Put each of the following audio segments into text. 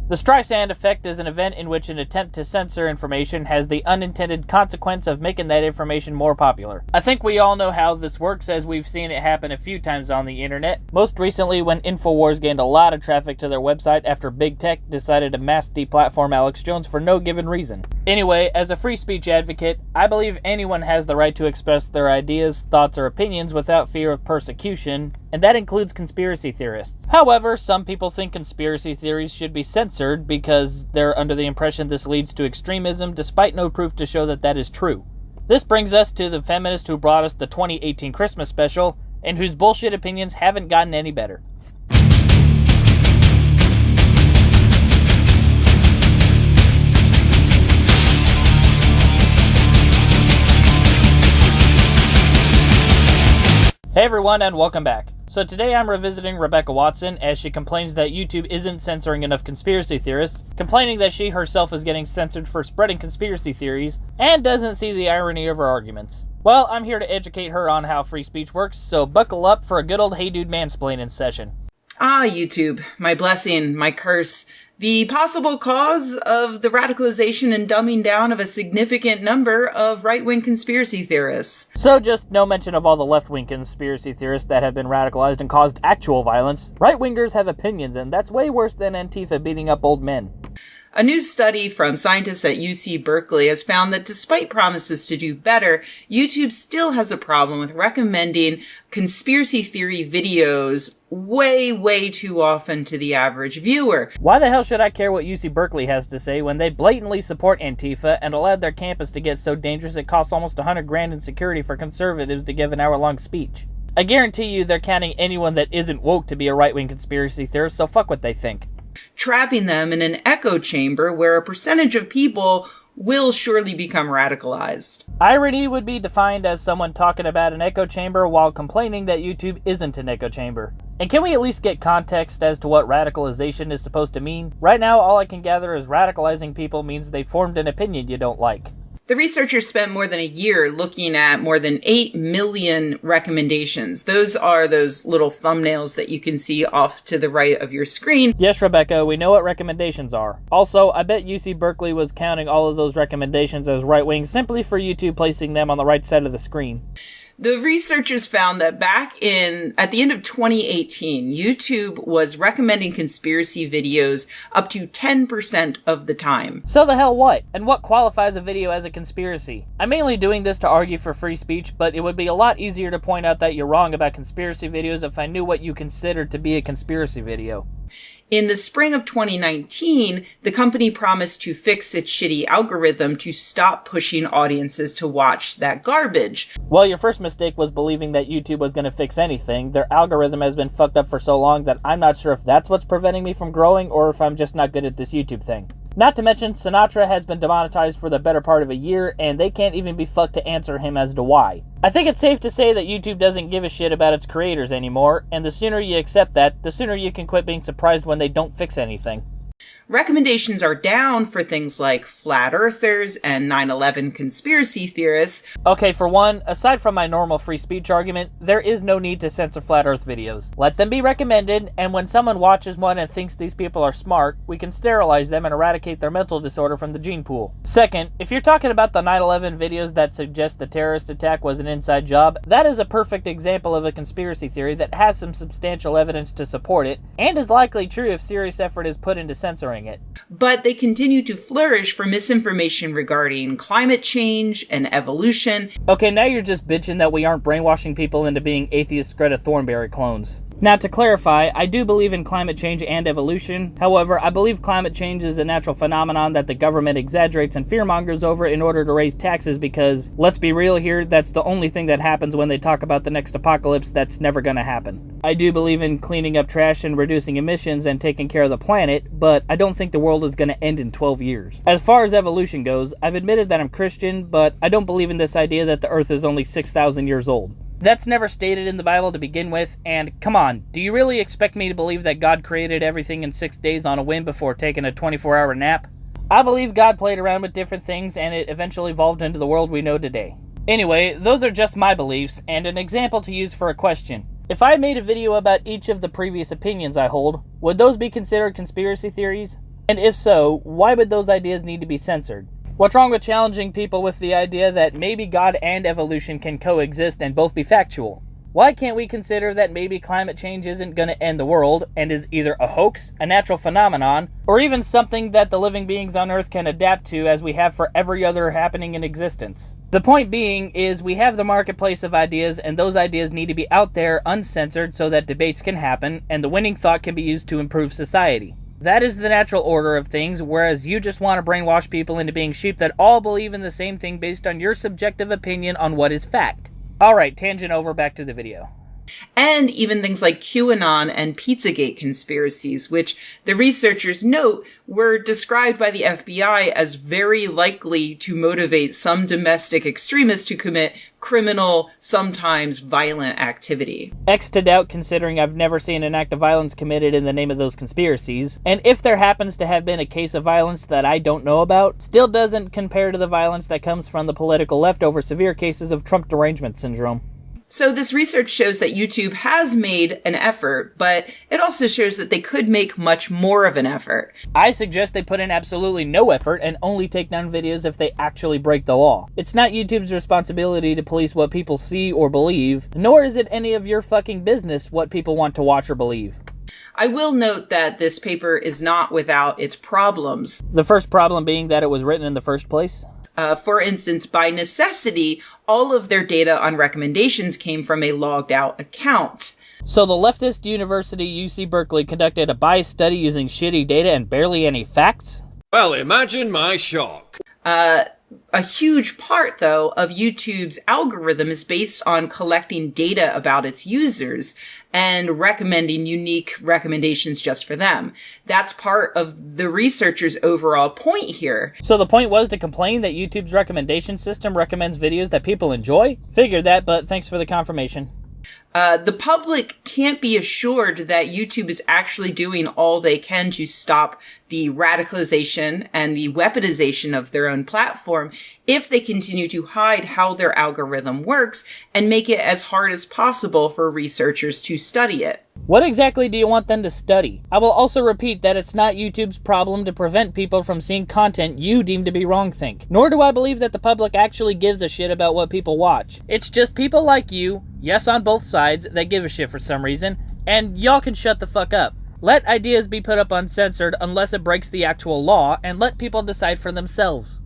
The Streisand effect is an event in which an attempt to censor information has the unintended consequence of making that information more popular. I think we all know how this works, as we've seen it happen a few times on the internet. Most recently when InfoWars gained a lot of traffic to their website after Big Tech decided to mass deplatform Alex Jones for no given reason. Anyway, as a free speech advocate, I believe anyone has the right to express their ideas, thoughts, or opinions without fear of persecution, and that includes conspiracy theorists. However, some people think conspiracy theories should be censored because they're under the impression this leads to extremism, despite no proof to show that that is true. This brings us to the feminist who brought us the 2018 Christmas special, and whose bullshit opinions haven't gotten any better. Hey everyone, and welcome back. So today I'm revisiting Rebecca Watson as she complains that YouTube isn't censoring enough conspiracy theorists, complaining that she herself is getting censored for spreading conspiracy theories, and doesn't see the irony of her arguments. Well, I'm here to educate her on how free speech works, so buckle up for a good old hey dude mansplaining session. Ah, YouTube, my blessing, my curse, the possible cause of the radicalization and dumbing down of a significant number of right-wing conspiracy theorists. So just no mention of all the left-wing conspiracy theorists that have been radicalized and caused actual violence. Right-wingers have opinions, and that's way worse than Antifa beating up old men. A new study from scientists at UC Berkeley has found that despite promises to do better, YouTube still has a problem with recommending conspiracy theory videos way too often to the average viewer. Why the hell should I care what UC Berkeley has to say when they blatantly support Antifa and allowed their campus to get so dangerous it costs almost $100,000 in security for conservatives to give an hour-long speech? I guarantee you they're counting anyone that isn't woke to be a right-wing conspiracy theorist, so fuck what they think. Trapping them in an echo chamber where a percentage of people will surely become radicalized. Irony would be defined as someone talking about an echo chamber while complaining that YouTube isn't an echo chamber. And can we at least get context as to what radicalization is supposed to mean? Right now, all I can gather is radicalizing people means they formed an opinion you don't like. The researchers spent more than a year looking at more than 8 million recommendations. Those are those little thumbnails that you can see off to the right of your screen. Yes, Rebecca, we know what recommendations are. Also, I bet UC Berkeley was counting all of those recommendations as right-wing simply for YouTube placing them on the right side of the screen. The researchers found that at the end of 2018, YouTube was recommending conspiracy videos up to 10% of the time. So the hell what? And what qualifies a video as a conspiracy? I'm mainly doing this to argue for free speech, but it would be a lot easier to point out that you're wrong about conspiracy videos if I knew what you considered to be a conspiracy video. In the spring of 2019, the company promised to fix its shitty algorithm to stop pushing audiences to watch that garbage. Well, your first mistake was believing that YouTube was going to fix anything. Their algorithm has been fucked up for so long that I'm not sure if that's what's preventing me from growing or if I'm just not good at this YouTube thing. Not to mention, Sinatra has been demonetized for the better part of a year, and they can't even be fucked to answer him as to why. I think it's safe to say that YouTube doesn't give a shit about its creators anymore, and the sooner you accept that, the sooner you can quit being surprised when they don't fix anything. Recommendations are down for things like flat earthers and 9/11 conspiracy theorists. Okay, for one, aside from my normal free speech argument, there is no need to censor flat earth videos. Let them be recommended, and when someone watches one and thinks these people are smart, we can sterilize them and eradicate their mental disorder from the gene pool. Second, if you're talking about the 9/11 videos that suggest the terrorist attack was an inside job, that is a perfect example of a conspiracy theory that has some substantial evidence to support it, and is likely true if serious effort is put into censoring it. But they continue to flourish for misinformation regarding climate change and evolution. Okay, now you're just bitching that we aren't brainwashing people into being atheist Greta Thunberg clones. Now, to clarify, I do believe in climate change and evolution. However, I believe climate change is a natural phenomenon that the government exaggerates and fearmongers over in order to raise taxes because, let's be real here, that's the only thing that happens when they talk about the next apocalypse that's never gonna happen. I do believe in cleaning up trash and reducing emissions and taking care of the planet, but I don't think the world is gonna end in 12 years. As far as evolution goes, I've admitted that I'm Christian, but I don't believe in this idea that the Earth is only 6,000 years old. That's never stated in the Bible to begin with, and come on, do you really expect me to believe that God created everything in 6 days on a whim before taking a 24-hour nap? I believe God played around with different things and it eventually evolved into the world we know today. Anyway, those are just my beliefs, and an example to use for a question. If I made a video about each of the previous opinions I hold, would those be considered conspiracy theories? And if so, why would those ideas need to be censored? What's wrong with challenging people with the idea that maybe God and evolution can coexist and both be factual? Why can't we consider that maybe climate change isn't going to end the world and is either a hoax, a natural phenomenon, or even something that the living beings on Earth can adapt to as we have for every other happening in existence? The point being is we have the marketplace of ideas, and those ideas need to be out there uncensored so that debates can happen and the winning thought can be used to improve society. That is the natural order of things, whereas you just want to brainwash people into being sheep that all believe in the same thing based on your subjective opinion on what is fact. Alright, tangent over, back to the video. And even things like QAnon and Pizzagate conspiracies, which the researchers note were described by the FBI as very likely to motivate some domestic extremists to commit criminal, sometimes violent activity. X to doubt, considering I've never seen an act of violence committed in the name of those conspiracies, and if there happens to have been a case of violence that I don't know about, still doesn't compare to the violence that comes from the political left over severe cases of Trump derangement syndrome. So this research shows that YouTube has made an effort, but it also shows that they could make much more of an effort. I suggest they put in absolutely no effort and only take down videos if they actually break the law. It's not YouTube's responsibility to police what people see or believe, nor is it any of your fucking business what people want to watch or believe. I will note that this paper is not without its problems. The first problem being that it was written in the first place. For instance, by necessity, all of their data on recommendations came from a logged out account. So the leftist university UC Berkeley conducted a biased study using shitty data and barely any facts? Well, imagine my shock. A huge part, though, of YouTube's algorithm is based on collecting data about its users and recommending unique recommendations just for them. That's part of the researchers' overall point here. So the point was to complain that YouTube's recommendation system recommends videos that people enjoy? Figured that, but thanks for the confirmation. The public can't be assured that YouTube is actually doing all they can to stop the radicalization and the weaponization of their own platform if they continue to hide how their algorithm works and make it as hard as possible for researchers to study it. What exactly do you want them to study? I will also repeat that it's not YouTube's problem to prevent people from seeing content you deem to be wrongthink. Nor do I believe that the public actually gives a shit about what people watch. It's just people like you, yes on both sides, that give a shit for some reason, and y'all can shut the fuck up. Let ideas be put up uncensored unless it breaks the actual law, and let people decide for themselves.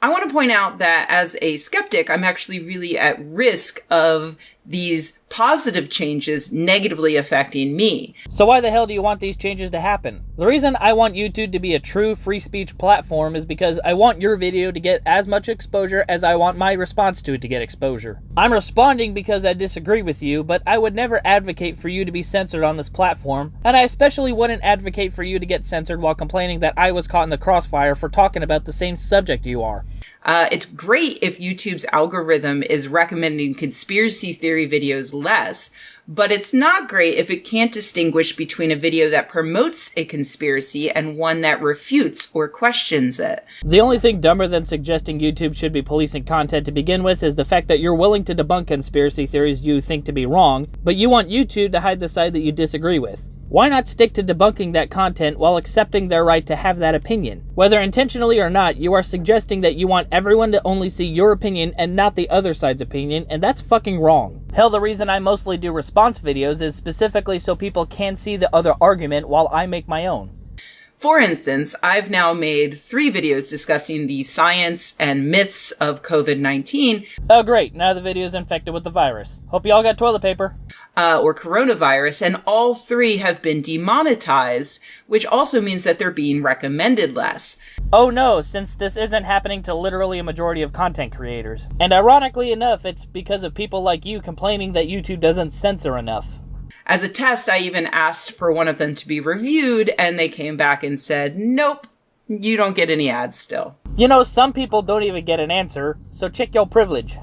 I want to point out that as a skeptic, I'm actually really at risk of these positive changes negatively affecting me. So why the hell do you want these changes to happen? The reason I want YouTube to be a true free speech platform is because I want your video to get as much exposure as I want my response to it to get exposure. I'm responding because I disagree with you, but I would never advocate for you to be censored on this platform, and I especially wouldn't advocate for you to get censored while complaining that I was caught in the crossfire for talking about the same subject you are. It's great if YouTube's algorithm is recommending conspiracy theory videos less, but it's not great if it can't distinguish between a video that promotes a conspiracy and one that refutes or questions it. The only thing dumber than suggesting YouTube should be policing content to begin with is the fact that you're willing to debunk conspiracy theories you think to be wrong, but you want YouTube to hide the side that you disagree with. Why not stick to debunking that content while accepting their right to have that opinion? Whether intentionally or not, you are suggesting that you want everyone to only see your opinion and not the other side's opinion, and that's fucking wrong. Hell, the reason I mostly do response videos is specifically so people can see the other argument while I make my own. For instance, I've now made 3 videos discussing the science and myths of COVID-19. Oh great, now the video's infected with the virus. Hope y'all got toilet paper. Or coronavirus, and all 3 have been demonetized, which also means that they're being recommended less. Oh no, since this isn't happening to literally a majority of content creators. And ironically enough, it's because of people like you complaining that YouTube doesn't censor enough. As a test, I even asked for one of them to be reviewed, and they came back and said, nope, you don't get any ads still. You know, some people don't even get an answer, so check your privilege.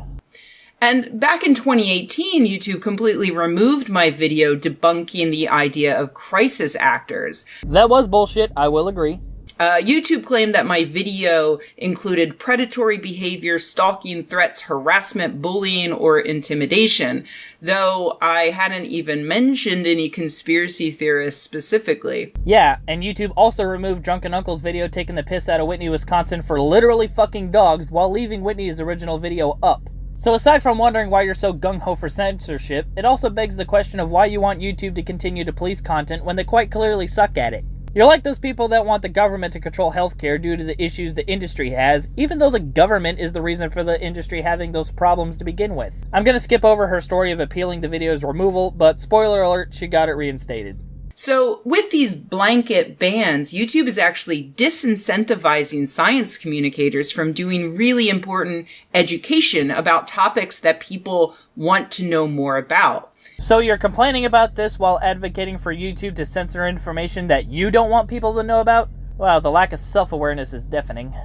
And back in 2018, YouTube completely removed my video debunking the idea of crisis actors. That was bullshit, I will agree. YouTube claimed that my video included predatory behavior, stalking, threats, harassment, bullying, or intimidation, though I hadn't even mentioned any conspiracy theorists specifically. Yeah, and YouTube also removed Drunken Uncle's video taking the piss out of Whitney, Wisconsin for literally fucking dogs while leaving Whitney's original video up. So aside from wondering why you're so gung-ho for censorship, it also begs the question of why you want YouTube to continue to police content when they quite clearly suck at it. You're like those people that want the government to control healthcare due to the issues the industry has, even though the government is the reason for the industry having those problems to begin with. I'm gonna skip over her story of appealing the video's removal, but spoiler alert, she got it reinstated. So with these blanket bans, YouTube is actually disincentivizing science communicators from doing really important education about topics that people want to know more about. So you're complaining about this while advocating for YouTube to censor information that you don't want people to know about? Wow, the lack of self-awareness is deafening.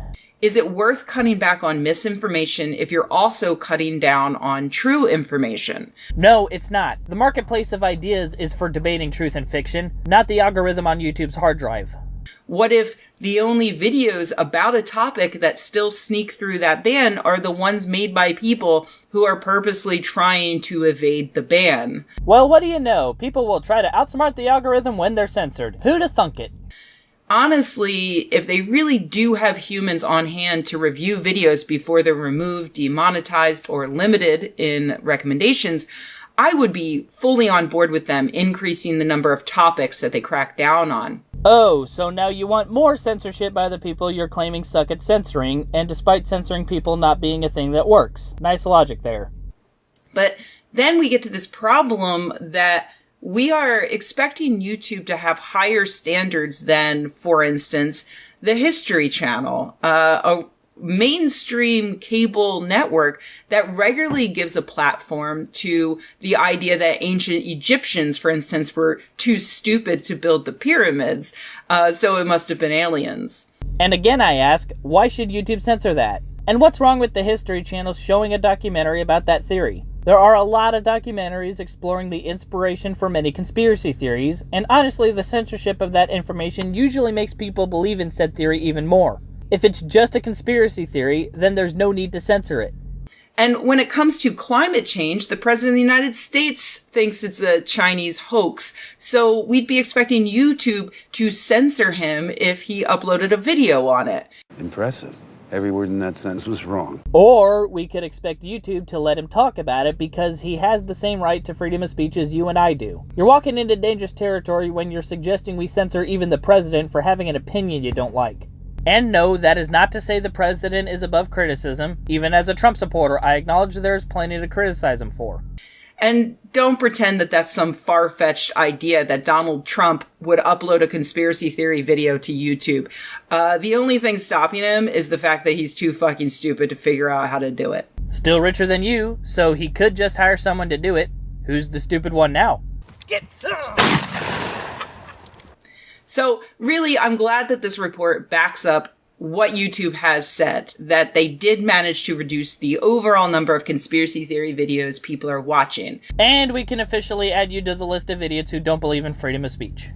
Is it worth cutting back on misinformation if you're also cutting down on true information? No, it's not. The marketplace of ideas is for debating truth and fiction, not the algorithm on YouTube's hard drive. What if the only videos about a topic that still sneak through that ban are the ones made by people who are purposely trying to evade the ban? Well, what do you know? People will try to outsmart the algorithm when they're censored. Who'da thunk it? Honestly, if they really do have humans on hand to review videos before they're removed, demonetized, or limited in recommendations, I would be fully on board with them increasing the number of topics that they crack down on. Oh, so now you want more censorship by the people you're claiming suck at censoring, and despite censoring people not being a thing that works. Nice logic there. But then we get to this problem that we are expecting YouTube to have higher standards than, for instance, the History Channel, a mainstream cable network that regularly gives a platform to the idea that ancient Egyptians, for instance, were too stupid to build the pyramids, so it must have been aliens. And again I ask, why should YouTube censor that? And what's wrong with the History Channel showing a documentary about that theory? There are a lot of documentaries exploring the inspiration for many conspiracy theories, and honestly, the censorship of that information usually makes people believe in said theory even more. If it's just a conspiracy theory, then there's no need to censor it. And when it comes to climate change, the President of the United States thinks it's a Chinese hoax, so we'd be expecting YouTube to censor him if he uploaded a video on it. Impressive. Every word in that sentence was wrong. Or we could expect YouTube to let him talk about it because he has the same right to freedom of speech as you and I do. You're walking into dangerous territory when you're suggesting we censor even the president for having an opinion you don't like. And no, that is not to say the president is above criticism. Even as a Trump supporter, I acknowledge there's plenty to criticize him for. And don't pretend that that's some far-fetched idea that Donald Trump would upload a conspiracy theory video to YouTube. The only thing stopping him is the fact that he's too fucking stupid to figure out how to do it. Still richer than you, so he could just hire someone to do it. Who's the stupid one now? Get some! So really, I'm glad that this report backs up what YouTube has said, that they did manage to reduce the overall number of conspiracy theory videos people are watching. And we can officially add you to the list of idiots who don't believe in freedom of speech.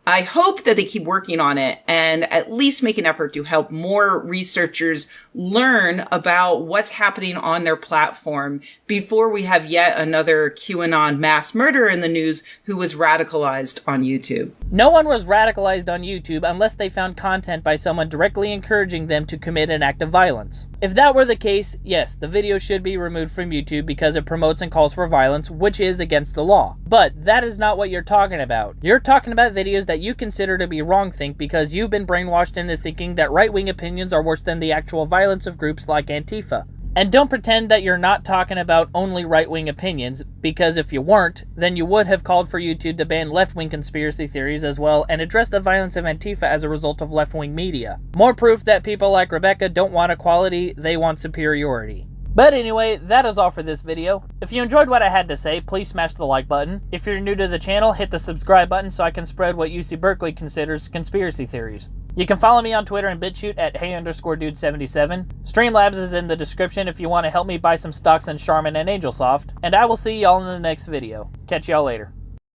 I hope that they keep working on it and at least make an effort to help more researchers learn about what's happening on their platform before we have yet another QAnon mass murderer in the news who was radicalized on YouTube. No one was radicalized on YouTube unless they found content by someone directly encouraging them to commit an act of violence. If that were the case, yes, the video should be removed from YouTube because it promotes and calls for violence, which is against the law. But that is not what you're talking about. You're talking about videos that you consider to be wrongthink because you've been brainwashed into thinking that right-wing opinions are worse than the actual violence of groups like Antifa. And don't pretend that you're not talking about only right-wing opinions, because if you weren't, then you would have called for YouTube to ban left-wing conspiracy theories as well and address the violence of Antifa as a result of left-wing media. More proof that people like Rebecca don't want equality, they want superiority. But anyway, that is all for this video. If you enjoyed what I had to say, please smash the like button. If you're new to the channel, hit the subscribe button so I can spread what UC Berkeley considers conspiracy theories. You can follow me on Twitter and BitChute at hey_dude77. Streamlabs is in the description if you want to help me buy some stocks in Charmin and AngelSoft. And I will see y'all in the next video. Catch y'all later.